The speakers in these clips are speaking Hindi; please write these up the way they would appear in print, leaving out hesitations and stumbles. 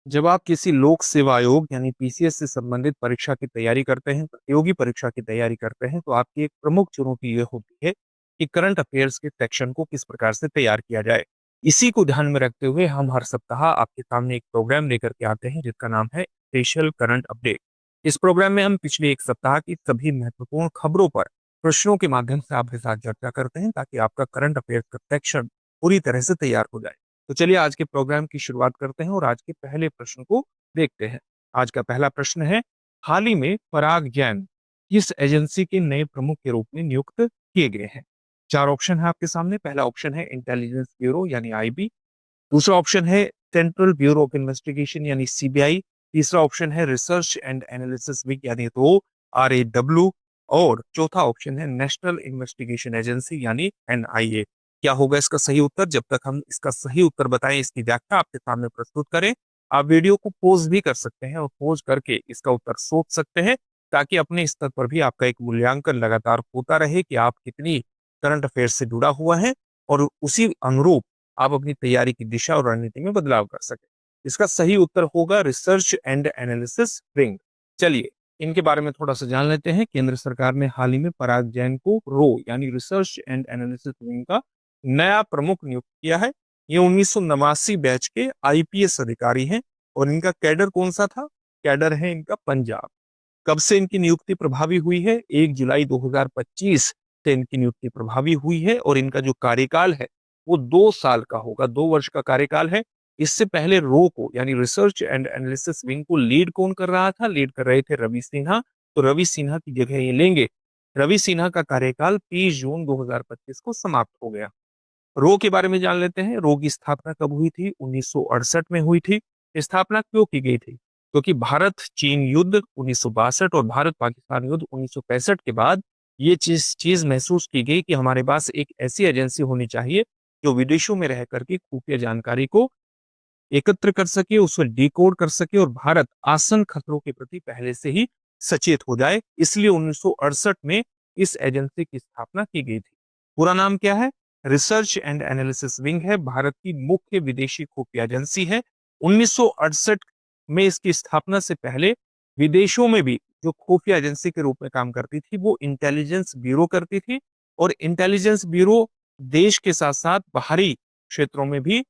जब आप किसी लोक सेवा आयोग यानी पीसीएस से संबंधित परीक्षा की तैयारी करते हैं, प्रतियोगी परीक्षा की तैयारी करते हैं, तो आपकी एक प्रमुख चुनौती ये होती है कि करंट अफेयर्स के सेक्शन को किस प्रकार से तैयार किया जाए। इसी को ध्यान में रखते हुए हम हर सप्ताह आपके सामने एक प्रोग्राम लेकर के आते हैं जिसका नाम है स्पेशल करंट अपडेट। इस प्रोग्राम में हम पिछले एक सप्ताह की सभी महत्वपूर्ण खबरों पर प्रश्नों के माध्यम से आपके साथ चर्चा करते हैं ताकि आपका करंट अफेयर्स का सेक्शन पूरी तरह से तैयार हो जाए। तो चलिए आज के प्रोग्राम की शुरुआत करते हैं और आज के पहले प्रश्न को देखते हैं। आज का पहला प्रश्न है, हाल ही में पराग जैन किस एजेंसी के नए प्रमुख के रूप में नियुक्त किए गए हैं? चार ऑप्शन है आपके सामने। पहला ऑप्शन है इंटेलिजेंस ब्यूरो यानी आईबी। दूसरा ऑप्शन है सेंट्रल ब्यूरो ऑफ इन्वेस्टिगेशन यानी सीबीआई। तीसरा ऑप्शन है रिसर्च एंड एनालिसिस विंग यानी तो RAW। और चौथा ऑप्शन है नेशनल इन्वेस्टिगेशन एजेंसी यानी NIA। क्या होगा इसका सही उत्तर? जब तक हम इसका सही उत्तर बताएं, इसकी व्याख्या आपके सामने प्रस्तुत करें, आप वीडियो को पॉज भी कर सकते हैं और पॉज करके इसका उत्तर सोच सकते हैं ताकि अपने स्तर पर भी आपका एक मूल्यांकन लगातार होता रहे कि आप कितनी करंट अफेयर से जुड़ा हुआ है और उसी अनुरूप आप अपनी तैयारी की दिशा और रणनीति में बदलाव कर सके। इसका सही उत्तर होगा रिसर्च एंड एनालिसिस विंग। चलिए इनके बारे में थोड़ा सा जान लेते हैं। केंद्र सरकार ने हाल ही में पराग जैन को रो यानी रिसर्च एंड एनालिसिस विंग का नया प्रमुख नियुक्त किया है। ये 1989 बैच के IPS अधिकारी हैं और इनका कैडर कौन सा था? कैडर है इनका पंजाब। कब से इनकी नियुक्ति प्रभावी हुई है? 1 जुलाई 2025 से इनकी नियुक्ति प्रभावी हुई है और इनका जो कार्यकाल है वो 2 साल का होगा, 2 वर्ष का कार्यकाल है। इससे पहले रो को यानी रिसर्च एंड एनालिसिस विंग को लीड कौन कर रहा था? लीड कर रहे थे रवि सिन्हा। तो रवि सिन्हा की जगह ये लेंगे। रवि सिन्हा का कार्यकाल 30 जून 2025 को समाप्त हो गया। रो के बारे में जान लेते हैं। रो की स्थापना कब हुई थी? 1968 में हुई थी। स्थापना क्यों की गई थी? क्योंकि भारत चीन युद्ध 1962 और भारत पाकिस्तान युद्ध 1965 के बाद ये चीज महसूस की गई कि हमारे पास एक ऐसी एजेंसी होनी चाहिए जो विदेशों में रह करके खुफिया जानकारी को एकत्र कर सके, उसे डिकोड कर सके और भारत आसन खतरों के प्रति पहले से ही सचेत हो जाए। इसलिए 1968 में इस एजेंसी की स्थापना की गई थी। पूरा नाम क्या है? रिसर्च एंड एनालिसिस विंग है। भारत की मुख्य विदेशी खुफिया एजेंसी है। 1968 में इसकी स्थापना से पहले विदेशों में भी जो खुफिया एजेंसी के रूप में काम करती थी वो इंटेलिजेंस ब्यूरो करती थी। और इंटेलिजेंस ब्यूरो देश के साथ साथ बाहरी क्षेत्रों में भी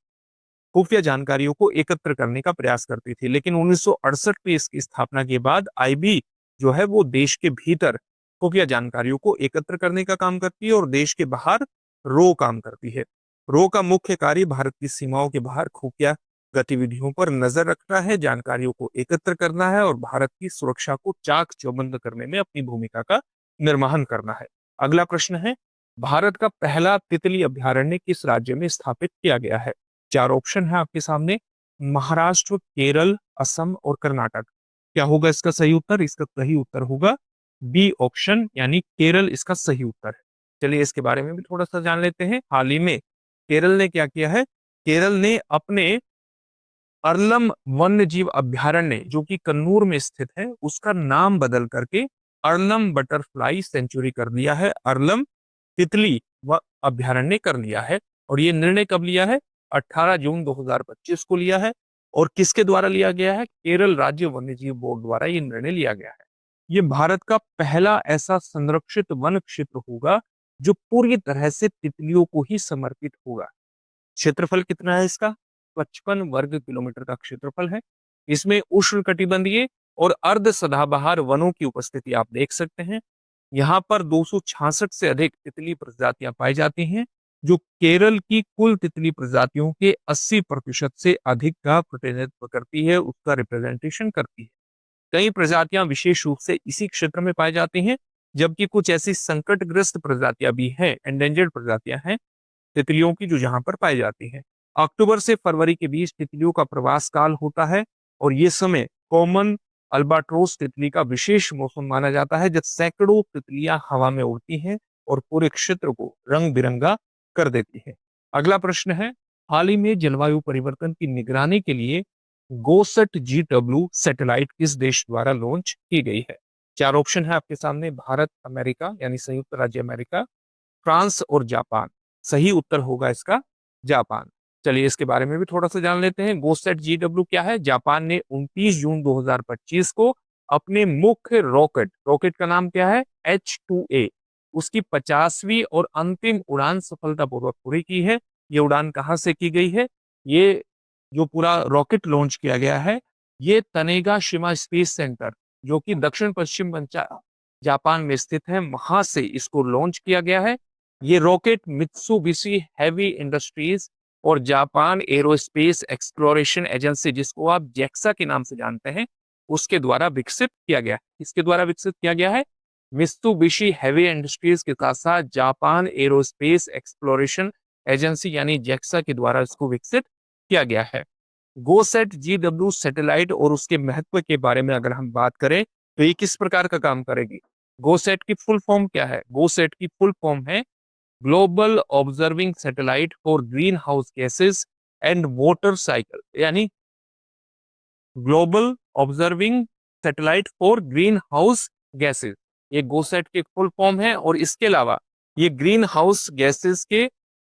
खुफिया जानकारियों को एकत्र करने का प्रयास करती थी। लेकिन 1968 में इसकी स्थापना के बाद आईबी जो है वो देश के भीतर खुफिया जानकारियों को एकत्र करने का काम करती है और देश के बाहर रो काम करती है। रो का मुख्य कार्य भारत की सीमाओं के बाहर खुफिया गतिविधियों पर नजर रखना है, जानकारियों को एकत्र करना है और भारत की सुरक्षा को चाक चौबंद करने में अपनी भूमिका का निर्वहन करना है। अगला प्रश्न है, भारत का पहला तितली अभ्यारण्य किस राज्य में स्थापित किया गया है? चार ऑप्शन है आपके सामने। महाराष्ट्र, केरल, असम और कर्नाटक। क्या होगा इसका सही उत्तर? इसका सही उत्तर होगा बी ऑप्शन यानी केरल इसका सही उत्तर है। चलिए इसके बारे में भी थोड़ा सा जान लेते हैं। हाल ही में केरल ने क्या किया है? केरल ने अपने अर्लम वन्य जीव अभ्यारण्य जो कि कन्नूर में स्थित है उसका नाम बदल करके अर्लम बटरफ्लाई सेंचुरी कर दिया है, अर्लम तितली व अभ्यारण्य कर लिया है। और ये निर्णय कब लिया है? 18 जून 2025 को लिया है। और किसके द्वारा लिया गया है? केरल राज्य वन्यजीव बोर्ड द्वारा ये निर्णय लिया गया है। ये भारत का पहला ऐसा संरक्षित वन क्षेत्र होगा जो पूरी तरह से तितलियों को ही समर्पित होगा। क्षेत्रफल कितना है इसका? 55 वर्ग किलोमीटर का क्षेत्रफल है। इसमें उष्णकटिबंधीय और अर्ध सदाबहार वनों की उपस्थिति आप देख सकते हैं। यहाँ पर 266 से अधिक तितली प्रजातियां पाई जाती हैं जो केरल की कुल तितली प्रजातियों के 80% से अधिक का प्रतिनिधित्व करती है, उसका रिप्रेजेंटेशन करती है। कई प्रजातियां विशेष रूप से इसी क्षेत्र में पाई जाती हैं जबकि कुछ ऐसी संकटग्रस्त प्रजातियां भी हैं, एंडेंजर्ड प्रजातियां हैं तितलियों की जो यहाँ पर पाई जाती हैं। अक्टूबर से फरवरी के बीच तितलियों का प्रवास काल होता है और ये समय कॉमन अल्बाट्रोस तितली का विशेष मौसम माना जाता है जब सैकड़ों तितलियां हवा में उड़ती हैं और पूरे क्षेत्र को रंग बिरंगा कर देती है। अगला प्रश्न है, हाल ही में जलवायु परिवर्तन की निगरानी के लिए गोसट GW सैटेलाइट किस देश द्वारा लॉन्च की गई है? चार ऑप्शन है आपके सामने। भारत, अमेरिका यानी संयुक्त राज्य अमेरिका, फ्रांस और जापान। सही उत्तर होगा इसका जापान। चलिए इसके बारे में भी थोड़ा सा जान लेते हैं। गोसेट GW क्या है? जापान ने 29 जून 2025 को अपने मुख्य रॉकेट रॉकेट का नाम क्या है? H2A, उसकी 50वीं और अंतिम उड़ान सफलतापूर्वक पूरी की है। ये उड़ान कहाँ से की गई है? ये जो पूरा रॉकेट लॉन्च किया गया है, ये तनेगा शिमा स्पेस सेंटर, जो कि दक्षिण पश्चिम जापान में स्थित है, वहां से इसको लॉन्च किया गया है। ये रॉकेट मित्सुबिशी हैवी इंडस्ट्रीज और जापान एरोस्पेस एक्सप्लोरेशन एजेंसी, जिसको आप जैक्सा के नाम से जानते हैं, उसके द्वारा विकसित किया गया है। किसके द्वारा विकसित किया गया है? मित्सुबिशी हैवी इंडस्ट्रीज के साथ साथ जापान एरोस्पेस एक्सप्लोरेशन एजेंसी यानी जैक्सा के द्वारा इसको विकसित किया गया है। गोसेट GW सैटेलाइट और उसके महत्व के बारे में अगर हम बात करें तो ये किस प्रकार का काम करेगी? गोसेट की फुल फॉर्म क्या है? गोसेट की फुल फॉर्म है global observing satellite for greenhouse gases and water cycle, यानी global observing satellite for greenhouse gases, ये गोसेट की फुल फॉर्म है। और इसके अलावा ये ग्रीन हाउस गैसेस के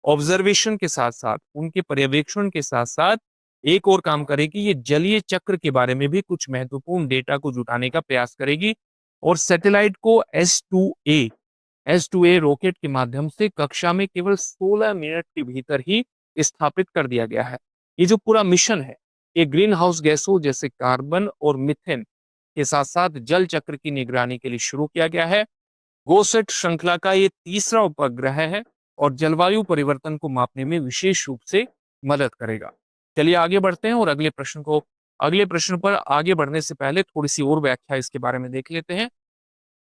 ऑब्जर्वेशन के साथ साथ, उनके पर्यवेक्षण के साथ साथ एक और काम करेगी, ये जलीय चक्र के बारे में भी कुछ महत्वपूर्ण डेटा को जुटाने का प्रयास करेगी। और सैटेलाइट को एस टू ए रॉकेट के माध्यम से कक्षा में केवल 16 मिनट के भीतर ही स्थापित कर दिया गया है। ये जो पूरा मिशन है, ये ग्रीन हाउस गैसों जैसे कार्बन और मीथेन के साथ साथ जल चक्र की निगरानी के लिए शुरू किया गया है। गोसेट श्रृंखला का ये तीसरा उपग्रह है और जलवायु परिवर्तन को मापने में विशेष रूप से मदद करेगा। चलिए आगे बढ़ते हैं और अगले प्रश्न पर आगे बढ़ने से पहले थोड़ी सी और व्याख्या इसके बारे में देख लेते हैं।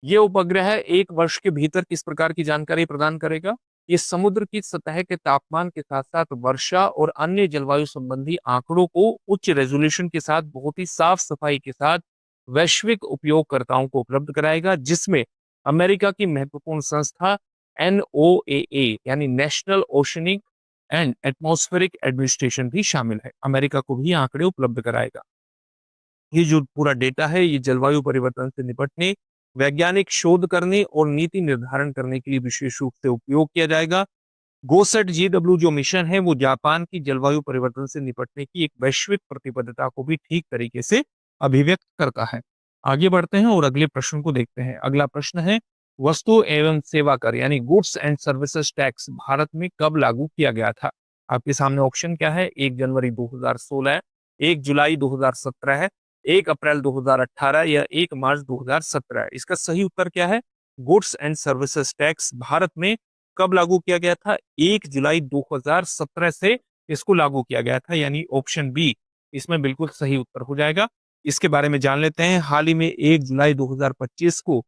ये उपग्रह 1 वर्ष के भीतर किस प्रकार की जानकारी प्रदान करेगा? ये समुद्र की सतह के तापमान के साथ साथ वर्षा और अन्य जलवायु संबंधी आंकड़ों को उच्च रेजोल्यूशन के साथ बहुत ही साफ सफाई के साथ वैश्विक उपयोगकर्ताओं को उपलब्ध कराएगा, जिसमें अमेरिका की महत्वपूर्ण संस्था NOAA यानी national oceanic and atmospheric administration भी शामिल है। अमेरिका को भी आंकड़े उपलब्ध कराएगा। ये जो पूरा डेटा है, ये जलवायु परिवर्तन से निपटने, वैज्ञानिक शोध करने और नीति निर्धारण करने के लिए विशेष रूप से उपयोग किया जाएगा। गोसेट GW जो मिशन है, वो जापान की जलवायु परिवर्तन से निपटने की एक वैश्विक प्रतिबद्धता को भी ठीक तरीके से अभिव्यक्त करता है। आगे बढ़ते हैं और अगले प्रश्न को देखते हैं। अगला प्रश्न है, वस्तु एवं सेवा कर यानी goods and services tax Bharat में कब लागू किया गया था? आपके सामने ऑप्शन क्या है? 1 जनवरी 2016 है, 1 जुलाई 2017 है, 1 अप्रैल 2018 या 1 मार्च 2017 है। इसका सही उत्तर क्या है? Goods and services tax Bharat में कब लागू किया गया था? 1 जुलाई 2017 से इसको लागू किया गया था, यानी ऑप्शन बी इसमें बिल्कुल सही उत्तर हो जाएगा। इसके बारे में जान लेते हैं। हाल ही में 1 जुलाई 2025 को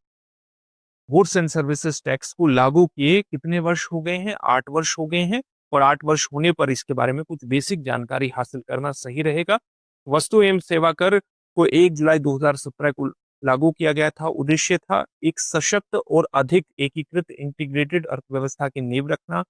गुड्स एंड सर्विसेज टैक्स को लागू किए कितने वर्ष हो गए हैं? 8 वर्ष हो गए हैं। और 8 वर्ष होने पर इसके बारे में कुछ बेसिक जानकारी हासिल करना सही रहेगा। वस्तु एवं सेवा कर को 1 जुलाई 2017 को लागू किया गया था। उद्देश्य था एक सशक्त और अधिक एकीकृत इंटीग्रेटेड अर्थव्यवस्था की नींव रखना।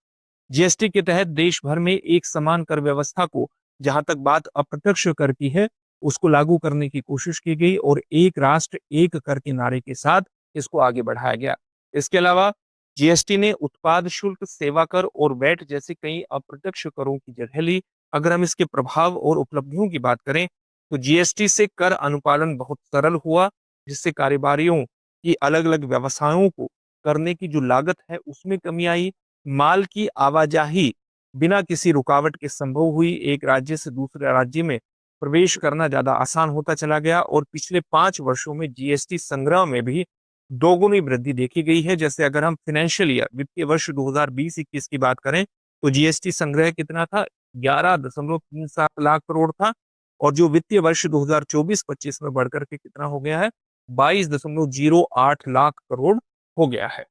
GST के तहत देश भर में एक समान कर व्यवस्था को, जहां तक बात अप्रत्यक्ष कर की है, उसको लागू करने की कोशिश की गई और एक राष्ट्र एक कर के नारे के साथ इसको आगे बढ़ाया गया। इसके अलावा GST ने उत्पाद शुल्क, सेवा कर और वैट जैसे कई अप्रत्यक्ष करों की जगह ली। अगर हम इसके प्रभाव और उपलब्धियों की बात करें तो GST से कर अनुपालन बहुत सरल हुआ, जिससे कारोबारियों की अलग अलग व्यवसायों को करने की जो लागत है उसमें कमी आई। माल की आवाजाही बिना किसी रुकावट के संभव हुई। एक राज्य से दूसरे राज्य में प्रवेश करना ज्यादा आसान होता चला गया और पिछले 5 वर्षों में GST संग्रह में भी दोगुनी वृद्धि देखी गई है। जैसे अगर हम फाइनेंशियल ईयर वित्तीय वर्ष 2020-21 की बात करें तो GST संग्रह कितना था? 11.37 लाख करोड़ था। और जो वित्तीय वर्ष 2024-25 में बढ़कर के कितना हो गया है? 22.08 लाख करोड़ हो गया है।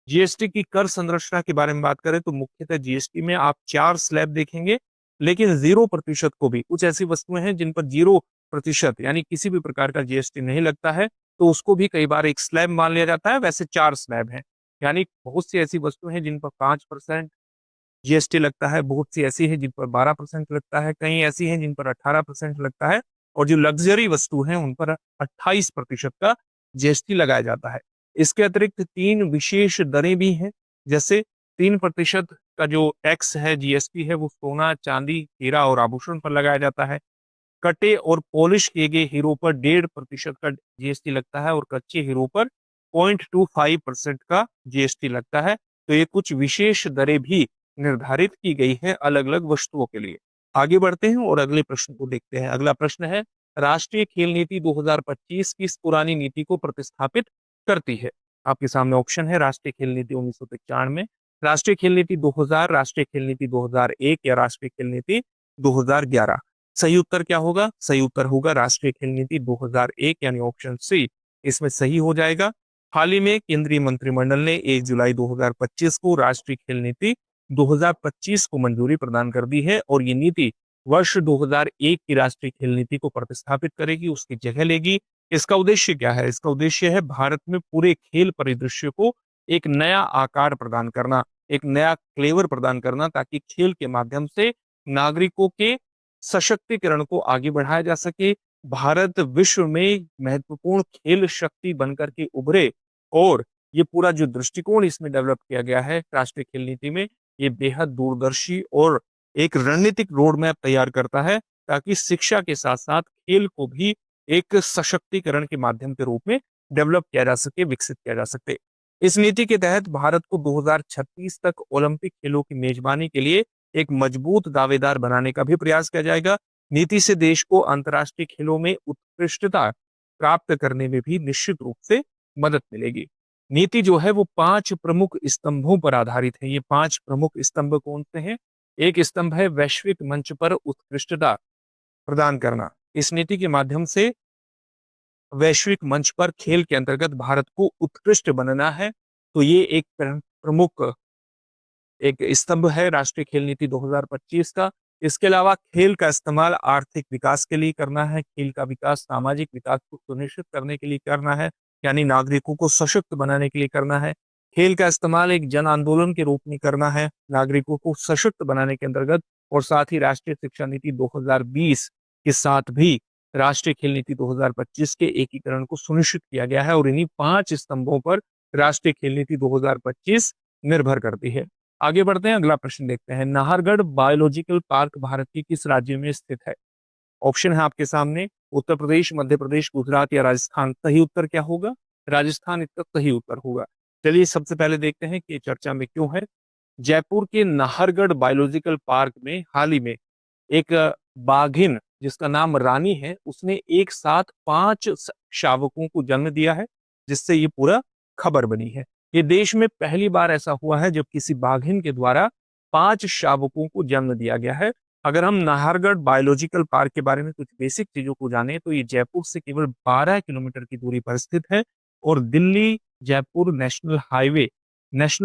GST की कर संरचना के बारे में बात करें तो मुख्यतः GST में आप 4 स्लैब देखेंगे, लेकिन 0% को भी, कुछ ऐसी वस्तुएं हैं जिन पर 0% यानी किसी भी प्रकार का GST नहीं लगता है, तो उसको भी कई बार एक स्लैब मान लिया जाता है। वैसे 4 स्लैब हैं, यानी बहुत सी ऐसी वस्तुएं हैं जिन पर 5% GST लगता है, बहुत सी ऐसी है जिन पर 12% लगता है, कई ऐसी हैं जिन पर 18% लगता है, और जो लग्जरी वस्तु हैं उन पर 28% का GST लगाया जाता है। इसके अतिरिक्त 3 विशेष दरें भी हैं, जैसे 3% का जो टैक्स है, जीएसटी है, वो सोना, चांदी, हीरा और आभूषण पर लगाया जाता है। कटे और पॉलिश किए गए हीरो पर 1.5% का जीएसटी लगता है और कच्चे हीरो पर 0.25% का जीएसटी लगता है। तो ये कुछ विशेष दरें भी निर्धारित की गई है अलग अलग वस्तुओं के लिए। आगे बढ़ते हैं और अगले प्रश्न को देखते हैं। अगला प्रश्न है, राष्ट्रीय खेल नीति 2025 किस पुरानी नीति को प्रतिस्थापित करती है? आपके सामने ऑप्शन है, राष्ट्रीय खेल नीति 1995, राष्ट्रीय खेल नीति 2000, राष्ट्रीय खेल नीति 2001 या राष्ट्रीय खेल नीति 2011। सही उत्तर क्या होगा? सही उत्तर होगा राष्ट्रीय खेल नीति 2001 यानी ऑप्शन सी इसमें सही हो जाएगा। हाल ही में केंद्रीय मंत्रिमंडल ने 1 जुलाई 2025 को राष्ट्रीय खेल नीति 2025 को मंजूरी प्रदान कर दी है और ये नीति वर्ष 2001 की राष्ट्रीय खेल नीति को प्रतिस्थापित करेगी, उसकी जगह लेगी। इसका उद्देश्य क्या है? इसका उद्देश्य है भारत में पूरे खेल परिदृश्य को एक नया आकार प्रदान करना, एक नया फ्लेवर प्रदान करना, ताकि खेल के माध्यम से नागरिकों के सशक्तिकरण को आगे बढ़ाया जा सके, भारत विश्व में महत्वपूर्ण खेल शक्ति बनकर के उभरे। और ये पूरा जो दृष्टिकोण इसमें डेवलप किया गया है राष्ट्रीय खेल नीति में, ये बेहद दूरदर्शी और एक रणनीतिक रोड मैप तैयार करता है, ताकि शिक्षा के साथ साथ खेल को भी एक सशक्तिकरण के माध्यम के रूप में डेवलप किया जा सके, विकसित किया जा सके। इस नीति के तहत भारत को 2036 तक ओलंपिक खेलों की मेजबानी के लिए एक मजबूत दावेदार बनाने का भी प्रयास किया जाएगा। नीति से देश को अंतर्राष्ट्रीय खेलों में उत्कृष्टता प्राप्त करने में भी निश्चित रूप से मदद मिलेगी। नीति जो है वो 5 प्रमुख स्तंभों पर आधारित है। ये 5 प्रमुख स्तंभ कौन से हैं? एक स्तंभ है वैश्विक मंच पर उत्कृष्टता प्रदान करना। इस नीति के माध्यम से वैश्विक मंच पर खेल के अंतर्गत भारत को उत्कृष्ट बनना है। तो ये एक प्रमुख एक स्तंभ है राष्ट्रीय खेल नीति 2025 का। इसके अलावा खेल का इस्तेमाल आर्थिक विकास के लिए करना है, खेल का विकास सामाजिक विकास को सुनिश्चित करने के लिए करना है, यानी नागरिकों को सशक्त बनाने के लिए करना है। खेल का इस्तेमाल एक जन आंदोलन के रूप में करना है, नागरिकों को सशक्त बनाने के अंतर्गत। और साथ ही राष्ट्रीय शिक्षा नीति 2020 के साथ भी राष्ट्रीय खेल नीति 2025 के एकीकरण को सुनिश्चित किया गया है और इन्हीं 5 स्तंभों पर राष्ट्रीय खेल नीति 2025 निर्भर करती है। आगे बढ़ते हैं, अगला प्रश्न देखते हैं। नाहरगढ़ बायोलॉजिकल पार्क भारत के किस राज्य में स्थित है? ऑप्शन है आपके सामने, उत्तर प्रदेश, मध्य प्रदेश, गुजरात या राजस्थान। सही उत्तर क्या होगा? राजस्थान इसका सही उत्तर होगा। चलिए सबसे पहले देखते हैं कि चर्चा में क्यों है। जयपुर के नाहरगढ़ बायोलॉजिकल पार्क में हाल ही में एक बाघिन जिसका नाम रानी है, उसने एक साथ 5 शावकों को जन्म दिया है, जिससे ये पूरा खबर बनी है। ये देश में पहली बार ऐसा हुआ है जब किसी बाघिन के द्वारा 5 शावकों को जन्म दिया गया है। अगर हम नाहरगढ़ बायोलॉजिकल पार्क के बारे में कुछ बेसिक चीजों को जाने तो ये जयपुर से केवल 12 किलोमीटर की दूरी पर स्थित है और दिल्ली जयपुर नेशनल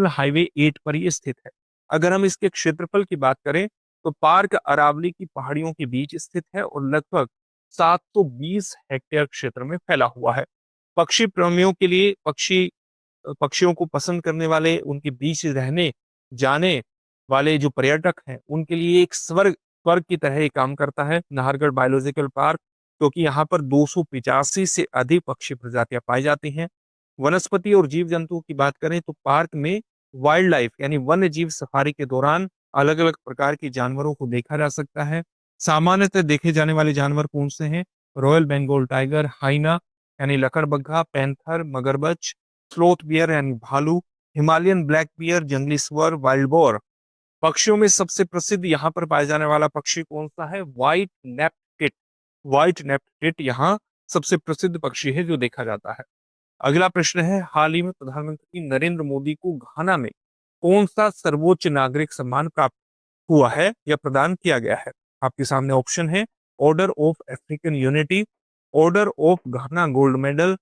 हाईवे 8 पर ये स्थित है। अगर हम इसके क्षेत्रफल की बात करें तो पार्क अरावली की पहाड़ियों के बीच स्थित है और लगभग 720 हेक्टेयर क्षेत्र में फैला हुआ है। पक्षी प्रेमियों के लिए, पक्षियों को पसंद करने वाले, उनके बीच रहने जाने वाले जो पर्यटक हैं, उनके लिए एक स्वर्ग स्वर्ग की तरह काम करता है नाहरगढ़ बायोलॉजिकल पार्क, क्योंकि यहाँ पर 285 से अधिक पक्षी प्रजातियां पाई जाती हैं। वनस्पति और जीव जंतुओं की बात करें तो पार्क में वाइल्ड लाइफ यानी वन्य जीव सफारी के दौरान अलग अलग प्रकार के जानवरों को देखा जा सकता है। सामान्यतः देखे जाने वाले जानवर कौन से हैं? रॉयल बंगाल टाइगर, हाइना यानी लकड़बग्घा, पैंथर, मगरमच्छ, स्लोथ बियर यानी भालू, हिमालयन ब्लैक बियर, जंगली स्वर, वाइल्ड बोर। पक्षियों में सबसे प्रसिद्ध यहाँ पर पाया जाने वाला पक्षी कौन सा है? व्हाइट नेप्ड टिट यहाँ सबसे प्रसिद्ध पक्षी है जो देखा जाता है। अगला प्रश्न है, हाल ही में प्रधानमंत्री नरेंद्र मोदी को घाना में कौन सा सर्वोच्च नागरिक सम्मान प्राप्त हुआ है या प्रदान किया गया है? आपके सामने ऑप्शन है, order of African unity, order of Ghana gold medal,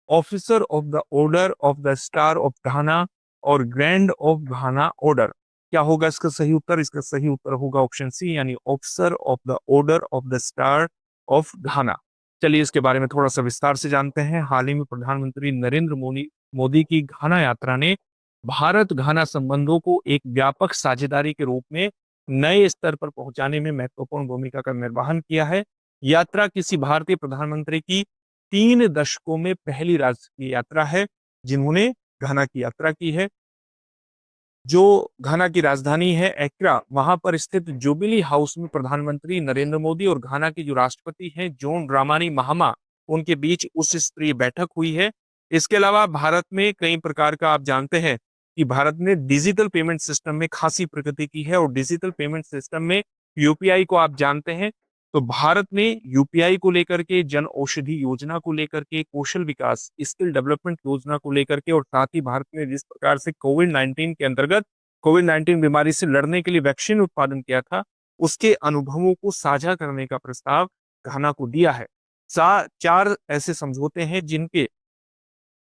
officer of the order of the star of घाना और ग्रैंड ऑफ घाना ऑर्डर। क्या होगा इसका सही उत्तर? इसका सही उत्तर होगा ऑप्शन सी यानी officer of the order of the star of घाना। चलिए इसके बारे में थोड़ा सा विस्तार से जानते हैं। हाल ही में प्रधानमंत्री नरेंद्र मोदी की घाना यात्रा ने भारत घाना संबंधों को एक व्यापक साझेदारी के रूप में नए स्तर पर पहुंचाने में महत्वपूर्ण भूमिका का निर्वहन किया है। यात्रा किसी भारतीय प्रधानमंत्री की 3 दशकों में पहली राष्ट्रीय यात्रा है जिन्होंने घाना की यात्रा की है। जो घाना की राजधानी है एक्रा, वहां पर स्थित जुबिली हाउस में प्रधानमंत्री नरेंद्र मोदी और घाना के जो राष्ट्रपति हैं जॉन ड्रामानी महामा, उनके बीच उच्च स्तरीय बैठक हुई है। इसके अलावा भारत में कई प्रकार का, आप जानते हैं कि भारत ने डिजिटल पेमेंट सिस्टम में खासी प्रगति की है, और डिजिटल पेमेंट सिस्टम में यूपीआई को आप जानते हैं। तो भारत ने यूपीआई को लेकर के, जन औषधि योजना को लेकर के, कौशल विकास स्किल डेवलपमेंट योजना को लेकर के, और साथ ही भारत ने जिस प्रकार से कोविड-19 के अंतर्गत कोविड-19 बीमारी से लड़ने के लिए वैक्सीन उत्पादन किया था, उसके अनुभवों को साझा करने का प्रस्ताव घाना को दिया है। चार ऐसे समझौते हैं जिनके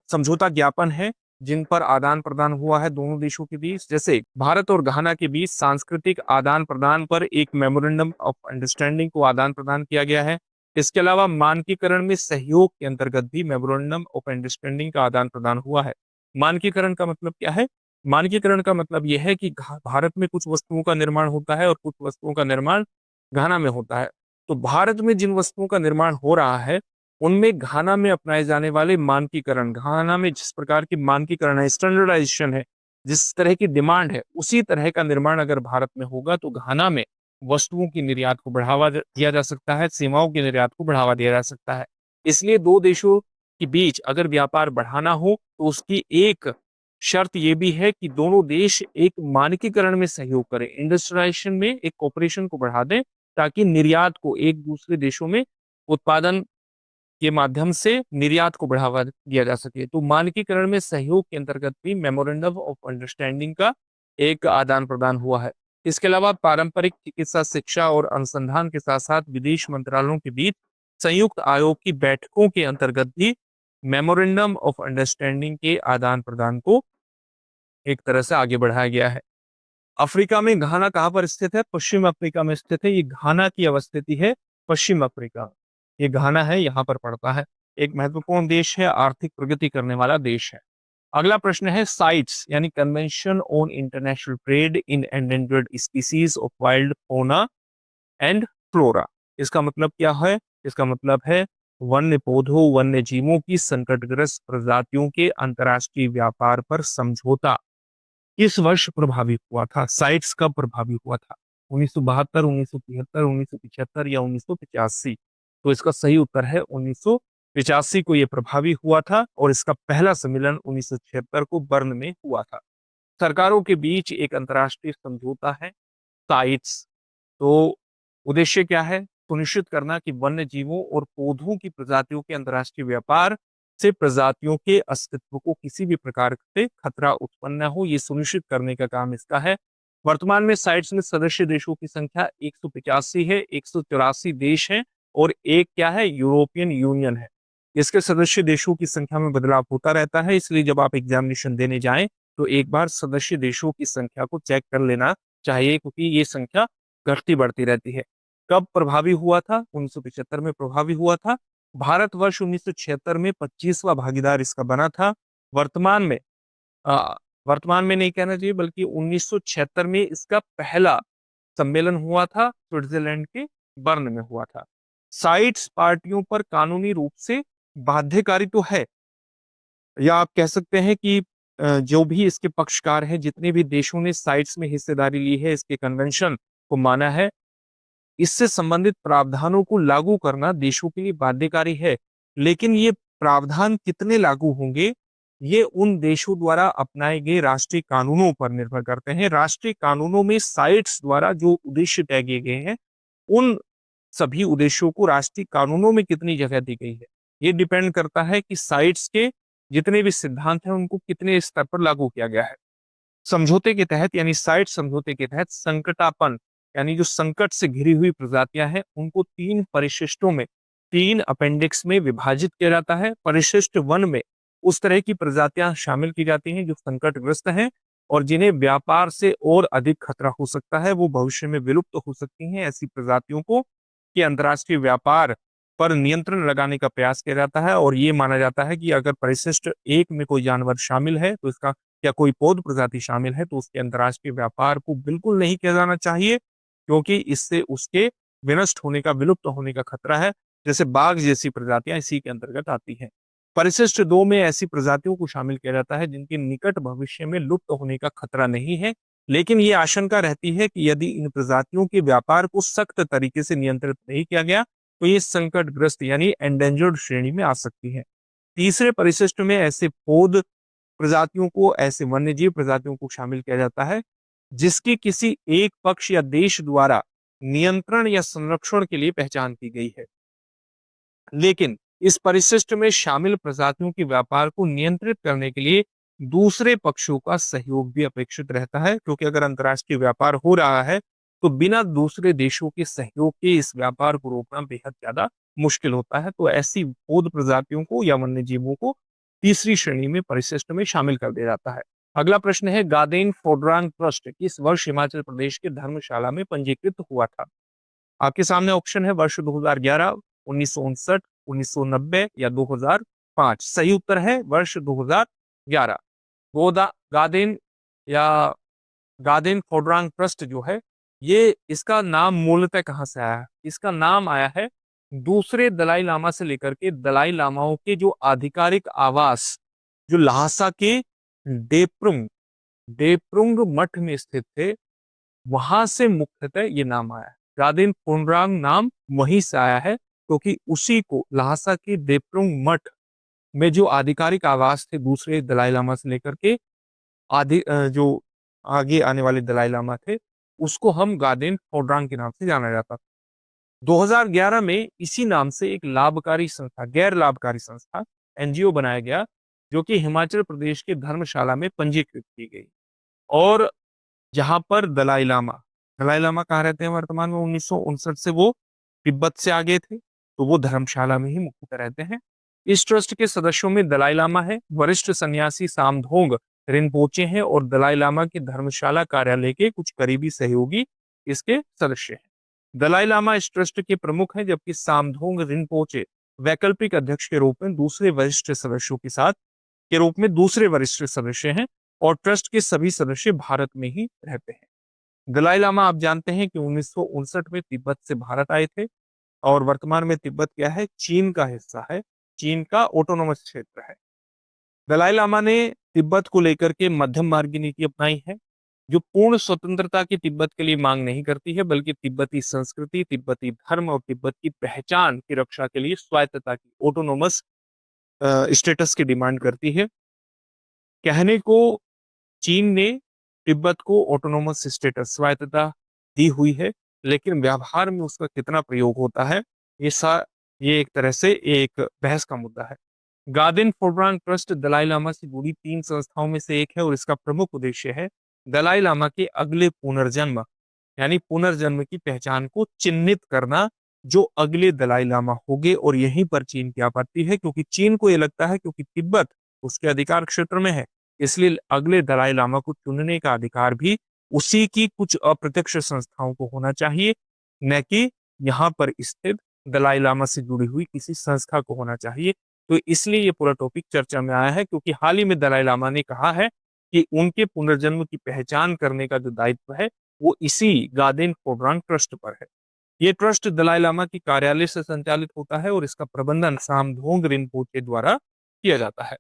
समझौता ज्ञापन है, जिन पर आदान प्रदान हुआ है दोनों देशों के बीच। जैसे भारत और घाना के बीच सांस्कृतिक आदान प्रदान पर एक मेमोरेंडम ऑफ अंडरस्टैंडिंग को आदान प्रदान किया गया है। इसके अलावा मानकीकरण में सहयोग के अंतर्गत भी मेमोरेंडम ऑफ अंडरस्टैंडिंग का आदान प्रदान हुआ है। मानकीकरण का मतलब क्या है? मानकीकरण का मतलब यह है कि भारत में कुछ वस्तुओं का निर्माण होता है और कुछ वस्तुओं का निर्माण घाना में होता है। तो भारत में जिन वस्तुओं का निर्माण हो रहा है, उनमें घाना में अपनाए जाने वाले मानकीकरण, घाना में जिस प्रकार की मानकीकरण है, स्टैंडर्डाइजेशन है, जिस तरह की डिमांड है, उसी तरह का निर्माण अगर भारत में होगा तो घाना में वस्तुओं की निर्यात को बढ़ावा दिया जा सकता है, सेवाओं के निर्यात को बढ़ावा दिया जा सकता है। इसलिए दो देशों के बीच अगर व्यापार बढ़ाना हो तो उसकी एक शर्त ये भी है कि दोनों देश एक मानकीकरण में सहयोग करें, इंडस्ट्रियलाइजेशन में एक कॉपरेशन को बढ़ा दें, ताकि निर्यात को, एक दूसरे देशों में उत्पादन के माध्यम से निर्यात को बढ़ावा दिया जा सके। तो मानकीकरण में सहयोग के अंतर्गत भी मेमोरेंडम ऑफ अंडरस्टैंडिंग का एक आदान प्रदान हुआ है। इसके अलावा पारंपरिक चिकित्सा, शिक्षा और अनुसंधान के साथ साथ विदेश मंत्रालयों के बीच संयुक्त आयोग की बैठकों के अंतर्गत भी मेमोरेंडम ऑफ अंडरस्टैंडिंग के आदान प्रदान को एक तरह से आगे बढ़ाया गया है। अफ्रीका में घाना कहाँ पर स्थित है? पश्चिम अफ्रीका में स्थित है। ये घाना की अवस्थिति है पश्चिम अफ्रीका। ये घाना है, यहाँ पर पड़ता है। एक महत्वपूर्ण देश है, आर्थिक प्रगति करने वाला देश है। अगला प्रश्न है साइट्स यानी convention on international trade in endangered species of wild fauna and flora. इसका मतलब क्या है? इसका मतलब है वन्य पौधों, वन्य जीवों की संकटग्रस्त प्रजातियों के अंतर्राष्ट्रीय व्यापार पर समझौता किस वर्ष प्रभावी हुआ था? साइट्स कब प्रभावी हुआ था? 1972, 1973, 1975 या 1985? तो इसका सही उत्तर है 1985 को यह प्रभावी हुआ था, और इसका पहला सम्मेलन 1976 को बर्न में हुआ था। सरकारों के बीच एक अंतर्राष्ट्रीय समझौता है साइट्स। तो उद्देश्य क्या है? सुनिश्चित करना कि वन्य जीवों और पौधों की प्रजातियों के अंतर्राष्ट्रीय व्यापार से प्रजातियों के अस्तित्व को किसी भी प्रकार से खतरा उत्पन्न न हो, ये सुनिश्चित करने का काम इसका है। वर्तमान में साइट्स में सदस्य देशों की संख्या 185 है, 184 देश हैं, और एक क्या है? यूरोपियन यूनियन है। इसके सदस्य देशों की संख्या में बदलाव होता रहता है, इसलिए जब आप एग्जामिनेशन देने जाएं तो एक बार सदस्य देशों की संख्या को चेक कर लेना चाहिए, क्योंकि ये संख्या घटती बढ़ती रहती है। कब प्रभावी हुआ था? 1975 में प्रभावी हुआ था। भारतवर्ष 1976 में 25वां भागीदार इसका बना था। वर्तमान में अ, वर्तमान में नहीं कहना चाहिए, बल्कि 1976 में इसका पहला सम्मेलन हुआ था, स्विट्जरलैंड के बर्न में हुआ था। साइट्स पार्टियों पर कानूनी रूप से बाध्यकारी तो है, या आप कह सकते हैं कि जो भी इसके पक्षकार हैं, जितने भी देशों ने साइट्स में हिस्सेदारी ली है, इसके कन्वेंशन को माना है, इससे संबंधित प्रावधानों को लागू करना देशों के लिए बाध्यकारी है। लेकिन ये प्रावधान कितने लागू होंगे, ये उन देशों द्वारा अपनाए गए राष्ट्रीय कानूनों पर निर्भर करते हैं। राष्ट्रीय कानूनों में साइट्स द्वारा जो उद्देश्य तय किए गए हैं, उन सभी उद्देश्यों को राष्ट्रीय कानूनों में कितनी जगह दी गई है, ये डिपेंड करता है कि साइट्स के जितने भी सिद्धांत हैं उनको कितने स्तर पर लागू किया गया है। समझौते के तहत यानी साइट समझौते के तहत संकटापन यानी जो संकट से घिरी हुई प्रजातियां हैं, उनको 3 परिशिष्टों में, 3 अपेंडिक्स में विभाजित किया जाता है। परिशिष्ट 1 में उस तरह की प्रजातियां शामिल की जाती हैं जो संकटग्रस्त हैं और जिन्हें व्यापार से और अधिक खतरा हो सकता है, वो भविष्य में विलुप्त हो सकती हैं। ऐसी प्रजातियों को कि अंतर्राष्ट्रीय व्यापार पर नियंत्रण लगाने का प्रयास किया जाता है, और ये माना जाता है कि अगर परिशिष्ट 1 में कोई जानवर शामिल है तो इसका, या कोई पौध प्रजाति शामिल है, तो उसके अंतर्राष्ट्रीय व्यापार को बिल्कुल नहीं किया जाना चाहिए, क्योंकि इससे उसके विनष्ट होने का, विलुप्त होने का खतरा है। जैसे बाघ जैसी प्रजातियां इसी के अंतर्गत आती हैं। परिशिष्ट 2 में ऐसी प्रजातियों को शामिल किया जाता है जिनके निकट भविष्य में लुप्त होने का खतरा नहीं है, लेकिन ये आशंका रहती है कि यदि इन प्रजातियों के व्यापार को सख्त तरीके से नियंत्रित नहीं किया गया तो ये संकटग्रस्त यानी एंडेंजर्ड श्रेणी में आ सकती है। तीसरे परिशिष्ट में ऐसे पौध प्रजातियों को, ऐसे वन्यजीव प्रजातियों को शामिल किया जाता है जिसकी किसी एक पक्ष या देश द्वारा नियंत्रण या संरक्षण के लिए पहचान की गई है, लेकिन इस परिशिष्ट में शामिल प्रजातियों के व्यापार को नियंत्रित करने के लिए दूसरे पक्षों का सहयोग भी अपेक्षित रहता है, क्योंकि अगर अंतर्राष्ट्रीय व्यापार हो रहा है तो बिना दूसरे देशों के सहयोग के इस व्यापार को रोकना बेहद ज्यादा मुश्किल होता है। तो ऐसी पौध प्रजातियों को या वन्य जीवों को तीसरी श्रेणी में परिशिष्ट में शामिल कर दिया जाता है। अगला प्रश्न है, गादेन फोड्रांग ट्रस्ट किस वर्ष हिमाचल प्रदेश के धर्मशाला में पंजीकृत हुआ था? आपके सामने ऑप्शन है वर्ष 2011, 1959, 1990 या 2005। सही उत्तर है वर्ष 2011। गादेन या गादेन फोड्रांग ट्रस्ट जो है, ये इसका नाम मूलतः कहां से आया है? इसका नाम आया है दूसरे दलाई लामा से लेकर के दलाई लामाओं के जो आधिकारिक आवास जो लहासा के डेप्रुंग डेप्रुंग मठ में स्थित थे, वहां से मुख्यतः ये नाम आया है। गादेन फोड्रांग नाम वहीं से आया है, क्योंकि उसी को लहासा के डेप्रुंग मठ में जो आधिकारिक आवास थे दूसरे दलाई लामा से लेकर के जो आगे आने वाले दलाई लामा थे, उसको हम गादेन फोड्रांग के नाम से जाना जाता था। 2011 में इसी नाम से एक लाभकारी संस्था, गैर लाभकारी संस्था एनजीओ बनाया गया, जो कि हिमाचल प्रदेश के धर्मशाला में पंजीकृत की गई। और जहां पर दलाई लामा कहाँ रहते हैं वर्तमान में? 1959 से वो तिब्बत से आ गए थे, तो वो धर्मशाला में ही मुख्यतः रहते हैं। इस ट्रस्ट के सदस्यों में दलाई लामा है, वरिष्ठ सन्यासी सामधोंग रिनपोचे हैं और दलाई लामा के धर्मशाला कार्यालय के कुछ करीबी सहयोगी इसके सदस्य हैं। दलाई लामा इस ट्रस्ट के प्रमुख हैं, जबकि सामधोंग रिनपोचे वैकल्पिक अध्यक्ष के रूप में दूसरे वरिष्ठ सदस्यों के साथ के रूप में दूसरे वरिष्ठ सदस्य हैं और ट्रस्ट के सभी सदस्य भारत में ही रहते हैं। दलाई लामा आप जानते हैं कि 1959 में तिब्बत से भारत आए थे और वर्तमान में तिब्बत क्या है? चीन का हिस्सा है, चीन का ऑटोनोमस क्षेत्र है। दलाई लामा ने तिब्बत को लेकर के मध्यम मार्गी नीति अपनाई है, जो पूर्ण स्वतंत्रता की तिब्बत के लिए मांग नहीं करती है, बल्कि तिब्बती संस्कृति, तिब्बती धर्म और तिब्बत की पहचान की रक्षा के लिए स्वायत्तता की, ऑटोनोमस स्टेटस की डिमांड करती है। कहने को चीन ने तिब्बत को ऑटोनोमस स्टेटस, स्वायत्तता दी हुई है, लेकिन व्यवहार में उसका कितना प्रयोग होता है, ये एक तरह से एक बहस का मुद्दा है। गादेन फोड्रांग ट्रस्ट दलाई लामा से जुड़ी 3 संस्थाओं में से एक है और इसका प्रमुख उद्देश्य है दलाई लामा के अगले पुनर्जन्म यानी पुनर्जन्म की पहचान को चिन्हित करना, जो अगले दलाई लामा होंगे। और यहीं पर चीन की आपत्ति है, क्योंकि चीन को यह लगता है क्योंकि तिब्बत उसके अधिकार क्षेत्र में है, इसलिए अगले दलाई लामा को चुनने का अधिकार भी उसी की कुछ अप्रत्यक्ष संस्थाओं को होना चाहिए, न कि यहाँ पर स्थित दलाई लामा से जुड़ी हुई किसी संस्था को होना चाहिए। तो इसलिए ये पूरा टॉपिक चर्चा में आया है, क्योंकि हाल ही में दलाई लामा ने कहा है कि उनके पुनर्जन्म की पहचान करने का जो दायित्व है वो इसी गादेन फोड्रांग ट्रस्ट पर है। ये ट्रस्ट दलाई लामा की कार्यालय से संचालित होता है और इसका प्रबंधन सामधोंग रिनपोचे द्वारा किया जाता है।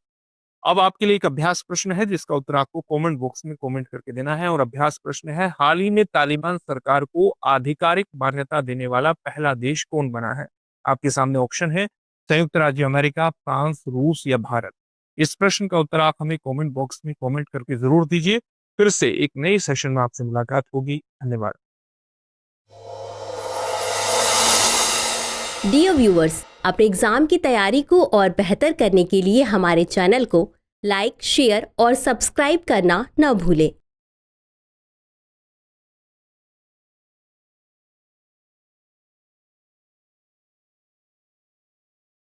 अब आपके लिए एक अभ्यास प्रश्न है जिसका उत्तर आपको कमेंट बॉक्स में कमेंट करके देना है। और अभ्यास प्रश्न है, हाल ही में तालिबान सरकार को आधिकारिक मान्यता देने वाला पहला देश कौन बना है? आपके सामने ऑप्शन है संयुक्त राज्य अमेरिका, फ्रांस, रूस या भारत। इस प्रश्न का उत्तर आप हमें कमेंट बॉक्स में कमेंट करके जरूर दीजिए। फिर से एक नई सेशन में आपसे मुलाकात होगी। धन्यवाद। डियर व्यूअर्स, अपने एग्जाम की तैयारी को और बेहतर करने के लिए हमारे चैनल को लाइक, शेयर और सब्सक्राइब करना न भूलें।